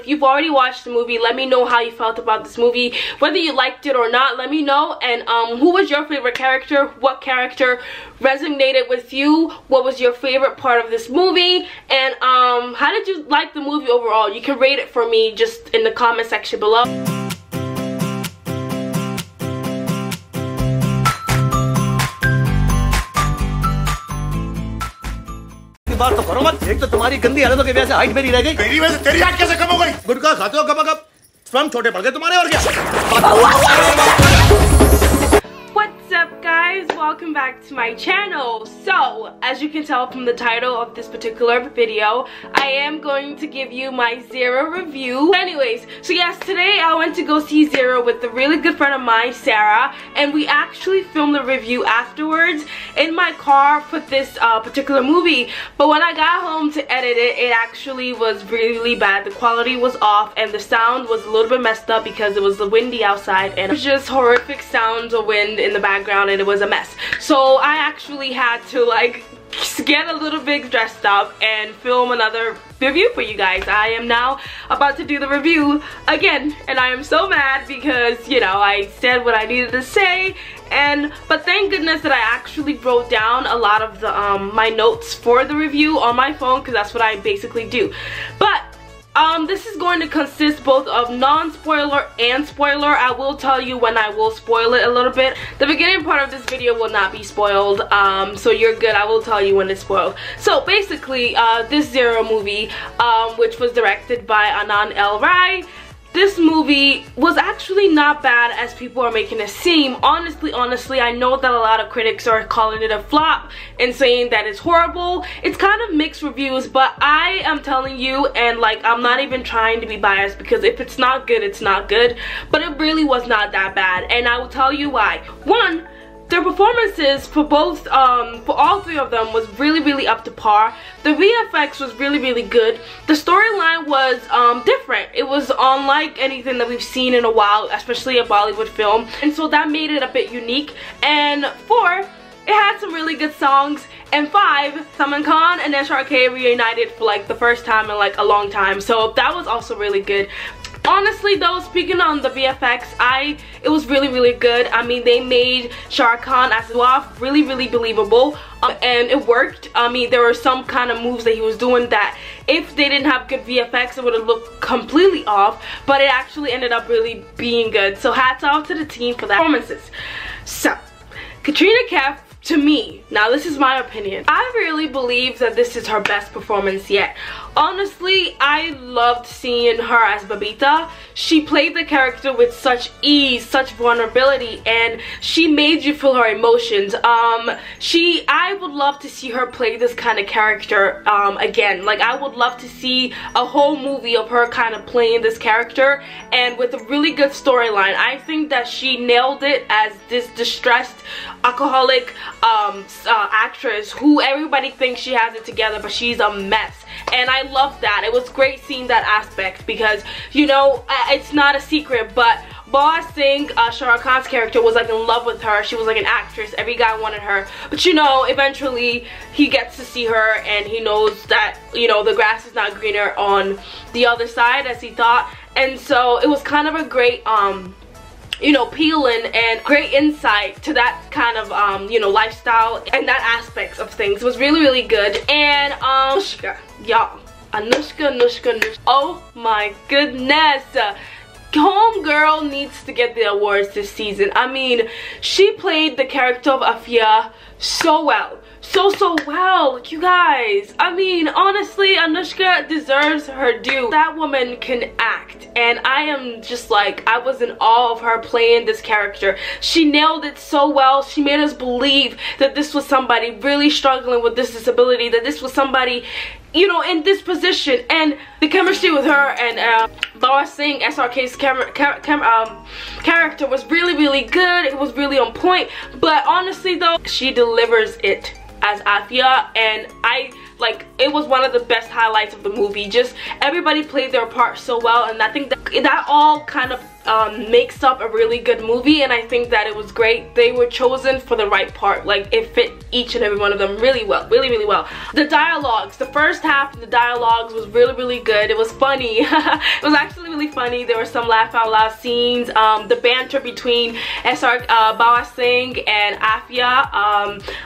if you've already watched the movie, let me know how you felt about this movie. Whether you liked it or not, let me know. And who was your favorite character? What character resonated with you? What was your favorite part of this movie? And how did you like the movie overall? You can rate it for me just in the comment section below. बात तो करो मत। एक तो तुम्हारी गंदी हालतों की वजह से हाइट मेरी रह गई। मेरी वजह से तेरी हाइट कैसे कम हो गई? गुटखा खाते हो कब स्वयं छोटे पड़ गए तुम्हारे और क्या? What's up guys, welcome back to my channel. So as you can tell from the title of this particular video, I am going to give you my Zero review. Anyways, so yes, today I went to go see Zero with a really good friend of mine, Sarah, and we actually filmed the review afterwards in my car for this particular movie. But when I got home to edit it, it actually was really bad. The quality was off and the sound was a little bit messed up because it was windy outside and it was just horrific sounds of wind in the background and it was a mess. So I actually had to like get a little bit dressed up and film another review for you guys. I am now about to do the review again and I am so mad because, you know, I said what I needed to say, but thank goodness that I actually wrote down a lot of the my notes for the review on my phone, because that's what I basically do. But this is going to consist both of non-spoiler and spoiler. I will tell you when I will spoil it a little bit. The beginning part of this video will not be spoiled, so you're good. I will tell you when it's spoiled. So basically, this Zero movie, which was directed by Anand L. Rai, this movie was actually not bad as people are making it seem. Honestly, I know that a lot of critics are calling it a flop and saying that it's horrible. It's kind of mixed reviews, but I am telling you, and like, I'm not even trying to be biased, because if it's not good, it's not good. But it really was not that bad, and I will tell you why. One, their performances for both, for all three of them was really up to par. The VFX was really good. The storyline was different. It was unlike anything that we've seen in a while, especially a Bollywood film, and so that made it a bit unique. And 4, it had some really good songs. And 5, Salman Khan and SRK reunited for like the first time in like a long time, so that was also really good. Honestly though, speaking on the VFX, it was really good. I mean, they made Shah Rukh Khan as well really believable, and it worked. I mean, there were some kind of moves that he was doing that if they didn't have good VFX, it would have looked completely off, but it actually ended up really being good. So hats off to the team for that performances. So Katrina Kaif, to me, now this is my opinion, I really believe that this is her best performance yet. Honestly, I loved seeing her as Babita. She played the character with such ease, such vulnerability, and she made you feel her emotions. I would love to see her play this kind of character again. Like, I would love to see a whole movie of her kind of playing this character, and with a really good storyline. I think that she nailed it as this distressed alcoholic actress who everybody thinks she has it together, but she's a mess. And I love that. It was great seeing that aspect, because, you know, it's not a secret, but Boss Singh, Shah Rukh Khan's character, was like in love with her. She was like an actress. Every guy wanted her. But you know, eventually he gets to see her and he knows that, you know, the grass is not greener on the other side as he thought. And so it was kind of a great you know, peeling and great insight to that kind of you know, lifestyle and that aspects of things. It was really good. And Anushka, y'all, Anushka, oh my goodness, homegirl needs to get the awards this season. I mean, she played the character of Afia so well. So well, you guys. I mean, honestly, Anushka deserves her due. That woman can act, and I am just like, I was in awe of her playing this character. She nailed it so well. She made us believe that this was somebody really struggling with this disability, that this was somebody, you know, in this position. And the chemistry with her and Boss Singh, SRK's character was really good. It was really on point. But honestly though, she delivers it as Afia, and it was one of the best highlights of the movie. Just everybody played their part so well, and I think that all kind of makes up a really good movie, and I think that it was great. They were chosen for the right part. Like, it fit each and every one of them really well, really well. The dialogues, the first half of the dialogues was really good. It was funny. It was actually really funny. There were some laugh out loud scenes. The banter between SRK, Bawa Singh and Afia,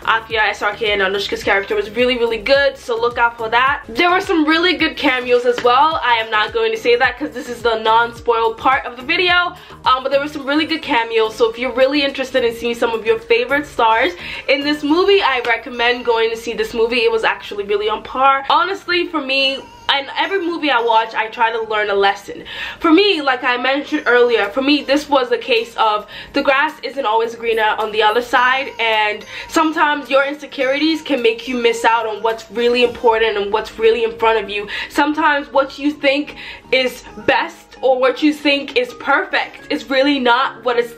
SRK and Anushka's character was really good, so look out for that. There were some really good cameos as well. I am not going to say that because this is the non-spoiled part of the video, but there were some really good cameos. So if you're really interested in seeing some of your favorite stars in this movie, I recommend going to see this movie. It was actually really on par. Honestly, for me, in every movie I watch, I try to learn a lesson. For me, like I mentioned earlier, for me this was a case of the grass isn't always greener on the other side, and sometimes your insecurities can make you miss out on what's really important and what's really in front of you. Sometimes what you think is best or what you think is perfect is really not what it's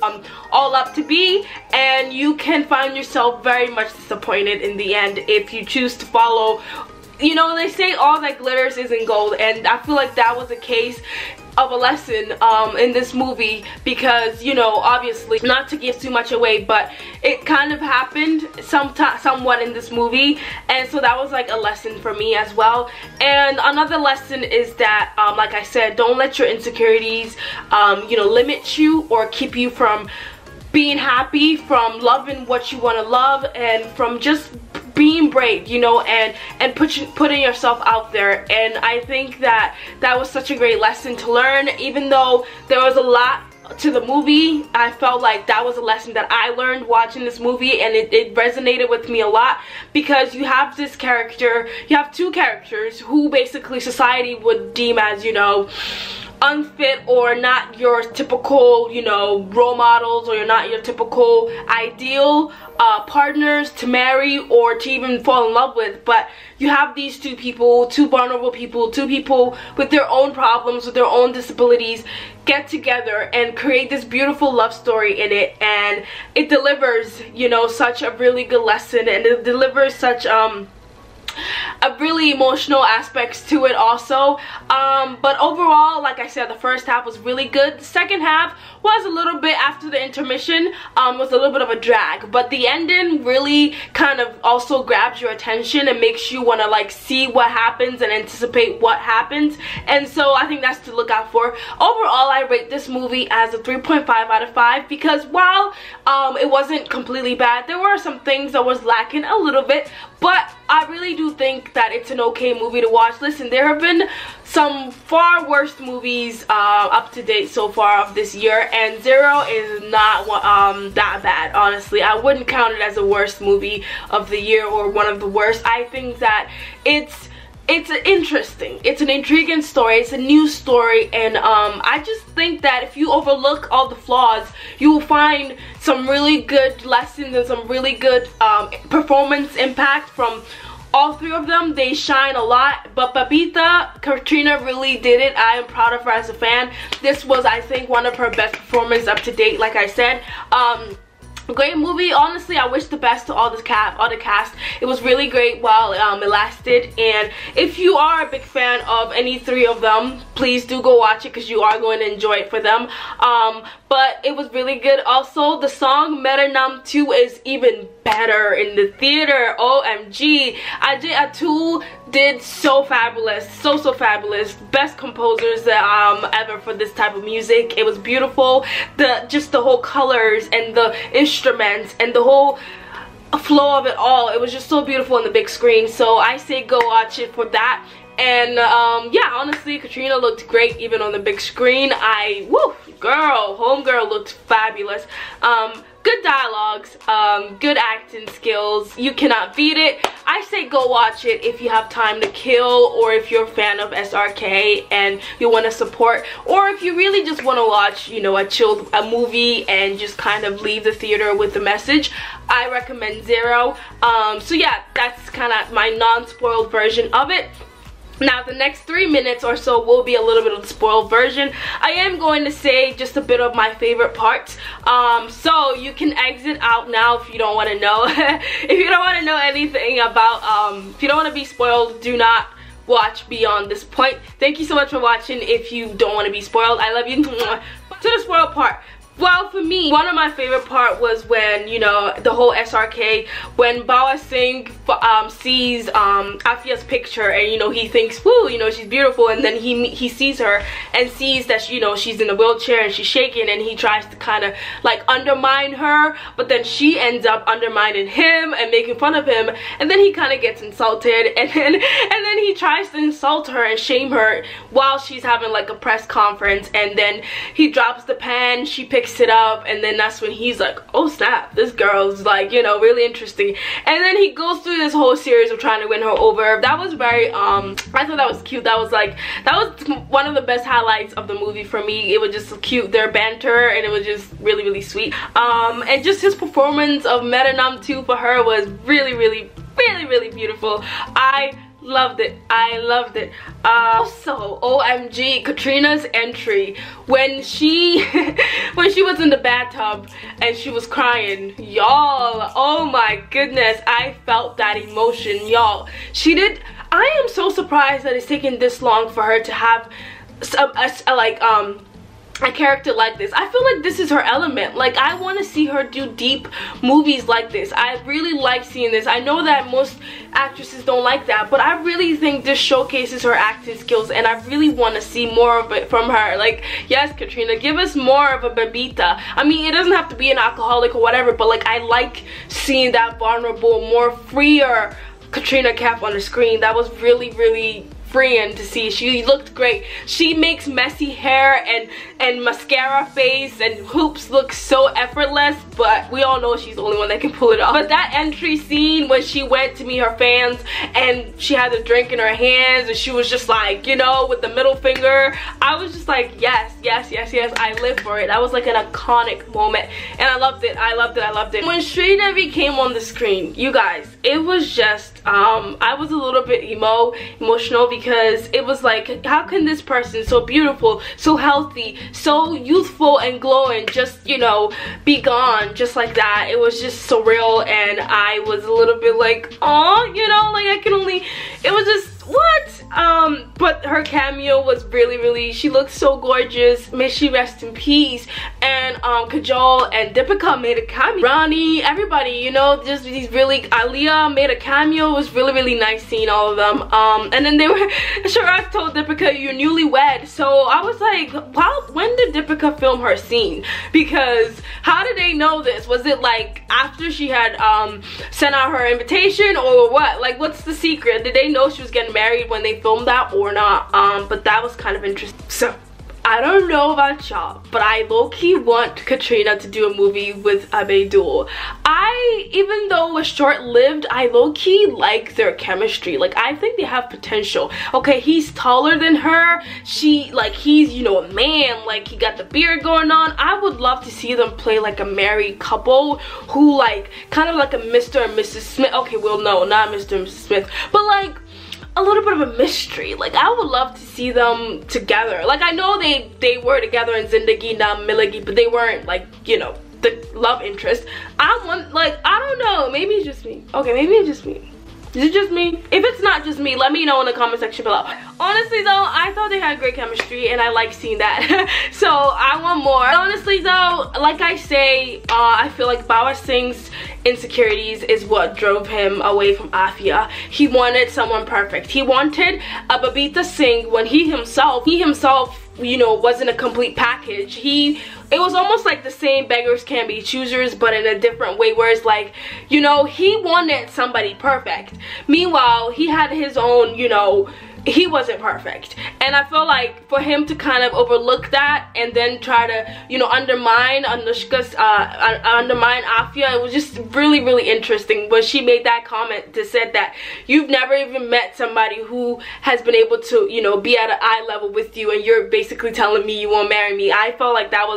all up to be, and you can find yourself very much disappointed in the end if you choose to follow. You know, they say all that glitters isn't gold, and I feel like that was a case of a lesson in this movie, because, you know, obviously, not to give too much away, but it kind of happened somewhat in this movie, and so that was like a lesson for me as well. And another lesson is that, like I said, don't let your insecurities, you know, limit you or keep you from being happy, from loving what you want to love, and from just being brave, you know, and putting yourself out there. And I think that that was such a great lesson to learn. Even though there was a lot to the movie, I felt like that was a lesson that I learned watching this movie, and it resonated with me a lot, because you have this character, you have two characters who basically society would deem as, you know, unfit or not your typical, you know, role models, or you're not your typical ideal partners to marry or to even fall in love with. But you have these two people, two vulnerable people, two people with their own problems, with their own disabilities, get together and create this beautiful love story in it, and it delivers, you know, such a really good lesson, and it delivers such a really emotional aspects to it also. But overall, like I said, the first half was really good. The second half was a little bit, after the intermission, was a little bit of a drag, but the ending really kind of also grabs your attention and makes you want to like see what happens and anticipate what happens, and so I think that's to look out for. Overall, I rate this movie as a 3.5 out of 5, because while it wasn't completely bad, there were some things that was lacking a little bit, but I really do think that it's an okay movie to watch. Listen, there have been some far worse movies up to date so far of this year, and Zero is not that bad, honestly. I wouldn't count it as the worst movie of the year or one of the worst. I think that it's interesting, it's an intriguing story, it's a new story, and I just think that if you overlook all the flaws, you will find some really good lessons and some really good performance impact from all three of them. They shine a lot, but Babita, Katrina really did it. I am proud of her as a fan. This was, I think, one of her best performances up to date, like I said. Great movie. Honestly, I wish the best to all the cast. It was really great while it lasted, and if you are a big fan of any three of them, please do go watch it, because you are going to enjoy it for them. But it was really good. Also, the song Mera Naam 2 is even better in the theater. OMG. Ajay-Atul did so fabulous, so fabulous. Best composers ever for this type of music. It was beautiful. Just the whole colors and the instruments and the whole flow of it all, it was just so beautiful on the big screen. So I say go watch it for that. And yeah, honestly, Katrina looked great even on the big screen. Homegirl looked fabulous. Good dialogues, good acting skills. You cannot beat it. I say go watch it if you have time to kill, or if you're a fan of SRK and you want to support, or if you really just want to watch, you know, a movie and just kind of leave the theater with the message. I recommend Zero. So yeah, that's kind of my non-spoiled version of it. Now, the next 3 minutes or so will be a little bit of the spoiled version. I am going to say just a bit of my favorite parts. So you can exit out now if you don't want to know. If you don't want to know anything about, if you don't want to be spoiled, do not watch beyond this point. Thank you so much for watching. If you don't want to be spoiled, I love you. Bye. to the spoiled part. Well, for me, one of my favorite part was when, you know, the whole SRK, when Bawa Singh sees Afia's picture, and, you know, he thinks, woo, you know, she's beautiful, and then he sees her and sees that, you know, she's in a wheelchair and she's shaking, and he tries to kind of like undermine her, but then she ends up undermining him and making fun of him, and then he kind of gets insulted, and then he tries to insult her and shame her while she's having like a press conference, and then he drops the pen, she picks it up, and then that's when he's like, oh snap, this girl's like, you know, really interesting, and then he goes through this whole series of trying to win her over. That was very I thought that was cute. That was one of the best highlights of the movie for me. It was just cute, their banter, and it was just really sweet. And just his performance of Metanam 2 for her was really beautiful. I loved it. I loved it. Also, OMG, Katrina's entry when she was in the bathtub and she was crying, y'all. Oh my goodness, I felt that emotion, y'all. I am so surprised that it's taken this long for her to have a character like this. I feel like this is her element. Like, I want to see her do deep movies like this. I really like seeing this. I know that most actresses don't like that, but I really think this showcases her acting skills, and I really want to see more of it from her. Like, yes, Katrina, give us more of a Babita. I mean, it doesn't have to be an alcoholic or whatever, but like, I like seeing that vulnerable, more freer Katrina Kaif on the screen. That was really freeing to see. She looked great. She makes messy hair and mascara face and hoops look so effortless, but we all know she's the only one that can pull it off. But that entry scene when she went to meet her fans and she had the drink in her hands and she was just like, you know, with the middle finger, I was just like, yes, I live for it. That was like an iconic moment, and I loved it. I loved it. When Sridevi came on the screen, you guys, it was just I was a little bit emotional, because it was like, how can this person, so beautiful, so healthy, so youthful and glowing, just, you know, be gone just like that? It was just surreal, and I was a little bit like, oh, you know, like, it was just, what? But her cameo was really, she looked so gorgeous. May she rest in peace. And Kajol and Deepika made a cameo. Rani, everybody, you know, just these really, Aliyah made a cameo. It was really nice seeing all of them. And then SRK told Deepika, you're newlywed. So I was like, wow, when did Deepika film her scene? Because how did they know this? Was it like after she had sent out her invitation, or what? Like, what's the secret? Did they know she was getting married when they filmed that or not? But that was kind of interesting. So I don't know about y'all, but I low-key want Katrina to do a movie with Ajay-Atul. Even though it was short-lived, I low-key like their chemistry. Like, I think they have potential. Okay, he's taller than her. He's, you know, a man. Like, he got the beard going on. I would love to see them play like a married couple who, like, kind of like a Mr. and Mrs. Smith. Okay, well, no, not Mr. and Mrs. Smith, but like a little bit of a mystery. Like, I would love to see them together. Like, I know they were together in Zindagi Na Milegi, but they weren't, like, you know, the love interest. I don't know, maybe it's just me. Okay, maybe it's just me. Is it just me? If it's not just me, let me know in the comment section below. Honestly though, I thought they had great chemistry, and I like seeing that. So I want more. Honestly though, like I say, I feel like Bawa Singh's insecurities is what drove him away from Afia. He wanted someone perfect. He wanted a Babita Singh when he himself, you know, wasn't a complete package. It was almost like the same beggars can't be choosers, but in a different way, where it's like, you know, he wanted somebody perfect. Meanwhile, he had his own, you know, he wasn't perfect. And I feel like for him to kind of overlook that and then try to, you know, undermine Anushka's, undermine Afia, it was just really interesting when she made that comment that said that you've never even met somebody who has been able to, you know, be at an eye level with you, and you're basically telling me you won't marry me. I felt like that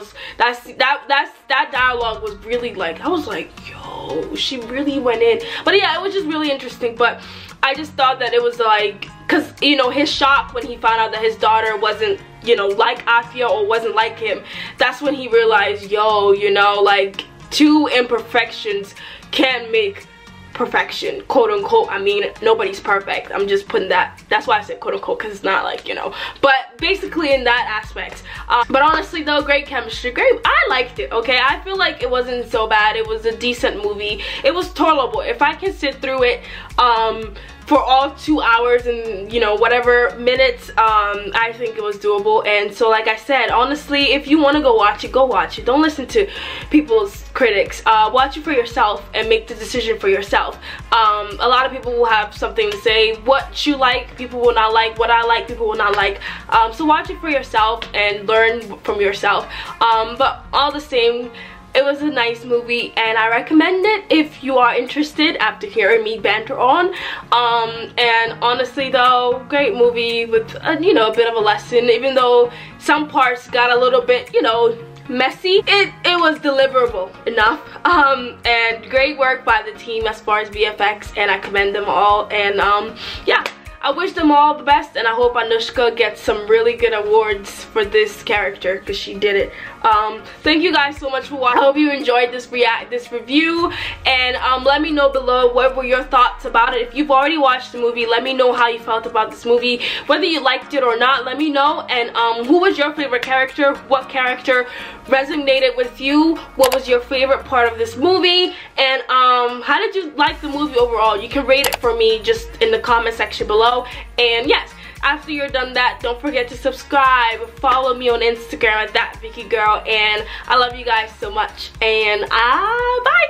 dialogue was really like, I was like, yo, she really went in. But yeah, it was just really interesting. But I just thought that it was like, because, you know, his shock when he found out that his daughter wasn't, you know, like Afia or wasn't like him, that's when he realized, yo, you know, like, two imperfections can make perfection, quote unquote. I mean, nobody's perfect. I'm just putting that's why I said quote unquote, because it's not like, you know, but basically in that aspect. But honestly though, great chemistry, I liked it, okay? I feel like it wasn't so bad. It was a decent movie. It was tolerable. If I can sit through it for all 2 hours and, you know, whatever minutes, I think it was doable. And so like I said, honestly, if you want to go watch it, go watch it. Don't listen to people's critics. Watch it for yourself and make the decision for yourself. A lot of people will have something to say. What you like, people will not like. What I like, people will not like. So watch it for yourself and learn from yourself. But all the same, it was a nice movie and I recommend it if you are interested after hearing me banter on. And honestly though, great movie with you know, a bit of a lesson. Even though some parts got a little bit, you know, messy, it was deliverable enough. And great work by the team as far as VFX, and I commend them all. And yeah, I wish them all the best, and I hope Anushka gets some really good awards for this character, because she did it. Thank you guys so much for watching. I hope you enjoyed this review, and let me know below what were your thoughts about it. If you've already watched the movie, let me know how you felt about this movie, whether you liked it or not. Let me know. And who was your favorite character? What character resonated with you? What was your favorite part of this movie? And how did you like the movie overall? You can rate it for me just in the comment section below. And yes, after you're done that, don't forget to subscribe, follow me on Instagram at ThatVickyGirl, and I love you guys so much. And bye.